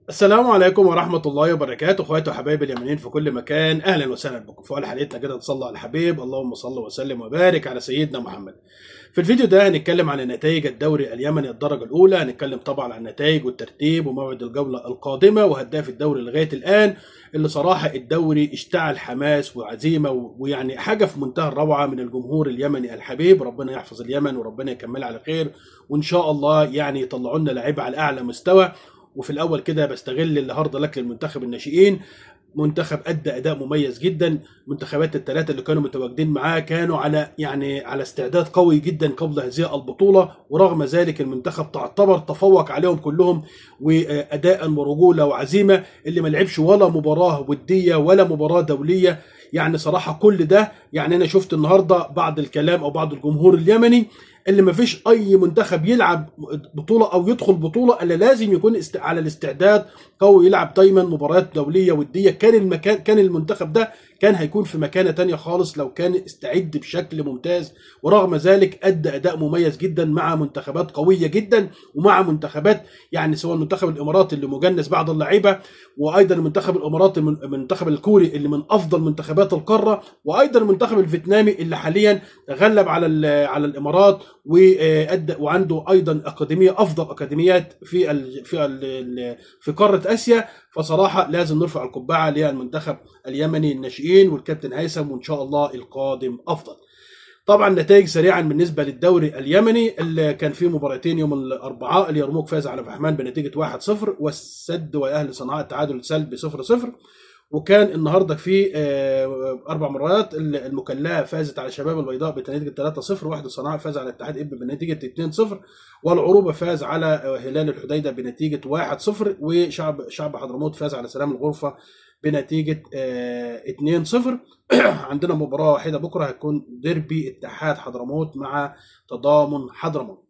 السلام عليكم ورحمة الله وبركاته، اخواتي وحبايبي اليمنيين في كل مكان، اهلا وسهلا بكم في اول حلقتنا كده. نصلي على الحبيب، اللهم صل وسلم وبارك على سيدنا محمد. في الفيديو ده هنتكلم عن نتائج الدوري اليمني الدرجة الأولى، هنتكلم طبعا عن النتائج والترتيب وموعد الجولة القادمة وهداف الدوري لغاية الآن، اللي صراحة الدوري اشتعل حماس وعزيمة ويعني حاجة في منتهى الروعة من الجمهور اليمني الحبيب. ربنا يحفظ اليمن وربنا يكملها على خير، وإن شاء الله يعني يطلعوا لنا لعيبة على أعلى مستوى. وفي الاول كده بستغل الهارد لك للمنتخب الناشئين، منتخب ادى اداء مميز جدا. منتخبات الثلاثه اللي كانوا متواجدين معاه كانوا على استعداد قوي جدا قبل هذه البطوله، ورغم ذلك المنتخب تعتبر تفوق عليهم كلهم، واداء ورجوله وعزيمه. اللي ما لعبش ولا مباراه وديه ولا مباراه دوليه، يعني صراحه كل ده. يعني انا شفت النهارده بعض الكلام او بعض الجمهور اليمني اللي ما فيش اي منتخب يلعب بطوله او يدخل بطوله الا لازم يكون على الاستعداد قوي، يلعب دايما مباريات دوليه وديه. كان المنتخب ده كان هيكون في مكانه تانية خالص لو كان استعد بشكل ممتاز، ورغم ذلك ادى اداء مميز جدا مع منتخبات قويه جدا، ومع منتخبات يعني سواء المنتخب الاماراتي اللي مجنس بعض اللعيبه، وايضا المنتخب الاماراتي المنتخب الكوري اللي من افضل منتخبات القاره، وايضا المنتخب الفيتنامي اللي حاليا تغلب على الامارات وادى، وعنده ايضا اكاديميه افضل اكاديميات في قاره اسيا. فصراحه لازم نرفع القبعه للمنتخب اليمني الناشئين والكابتن هيثم، وان شاء الله القادم افضل. طبعا نتائج سريعا بالنسبه للدوري اليمني، اللي كان فيه مباراتين يوم الاربعاء. اليرموك فاز على فحمان بنتيجه 1-0، والسد واهل صنعاء التعادل سلبي 0-0. وكان النهارده في اربع مرات. المكلاء فازت على شباب البيضاء بنتيجه 3-0، واحد صنعاء فاز على الاتحاد اب بنتيجه 2-0، والعروبه فاز على هلال الحديده بنتيجه 1-0، وشعب حضرموت فاز على سلام الغرفه بنتيجه 2-0. عندنا مباراه واحده بكره هتكون ديربي اتحاد حضرموت مع تضامن حضرموت.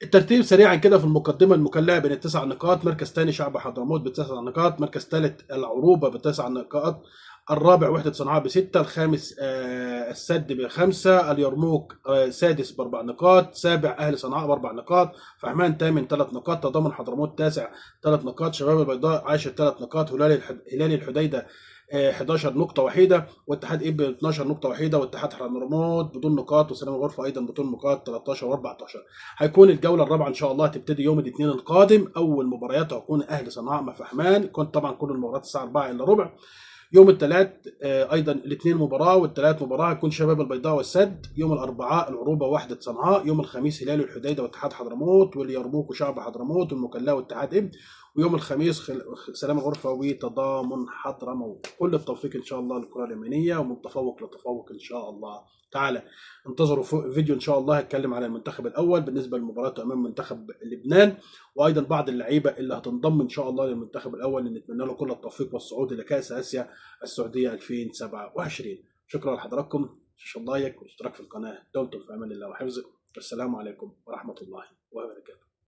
الترتيب سريعا كده في المقدمه: المكلاه بتسع نقاط، مركز ثاني شعب حضرموت بتسع نقاط، مركز ثالث العروبه بتسع نقاط، الرابع وحده صنعاء بسته، الخامس السد بخمسه، اليرموك سادس باربع نقاط، سابع اهل صنعاء باربع نقاط، فحمان ثامن ثلاث نقاط، تضامن حضرموت تاسع ثلاث نقاط، شباب البيضاء عاشر ثلاث نقاط، هلال الحديده 11 نقطة وحيدة، واتحاد إب 12 نقطة وحيدة، واتحاد حضرموت بدون نقاط، وسلام الغرفة أيضا بدون نقاط 13 و14. هيكون الجولة الرابعة إن شاء الله هتبتدي يوم الاثنين القادم. أول مباريات هتكون أهل صنعاء مع فحمان، كنت طبعا كل المباريات الساعة 4 إلا ربع. يوم الثلاث ايضا الاثنين مباراه، والثلاث مباراه هتكون شباب البيضاء والسد. يوم الاربعاء العروبه وحده صنعاء، يوم الخميس هلال الحديده واتحاد حضرموت، واليرموك وشعب حضرموت، والمكلاء واتحاد اب، ويوم الخميس سلام الغرفه وتضامن حضرموت. كل التوفيق ان شاء الله للكره اليمنيه، ومن تفوق لتفوق ان شاء الله تعالى. انتظروا فيديو ان شاء الله هتكلم على المنتخب الاول بالنسبه للمباراه امام منتخب لبنان، وايضا بعض اللعيبه اللي هتنضم ان شاء الله للمنتخب الاول، اللي نتمنى له كل التوفيق والصعود الى كاس اسيا السعوديه 2027. شكرا لحضراتكم، لايك واشتراك في القناه. دمتم في امان الله وحفظه، والسلام عليكم ورحمه الله وبركاته.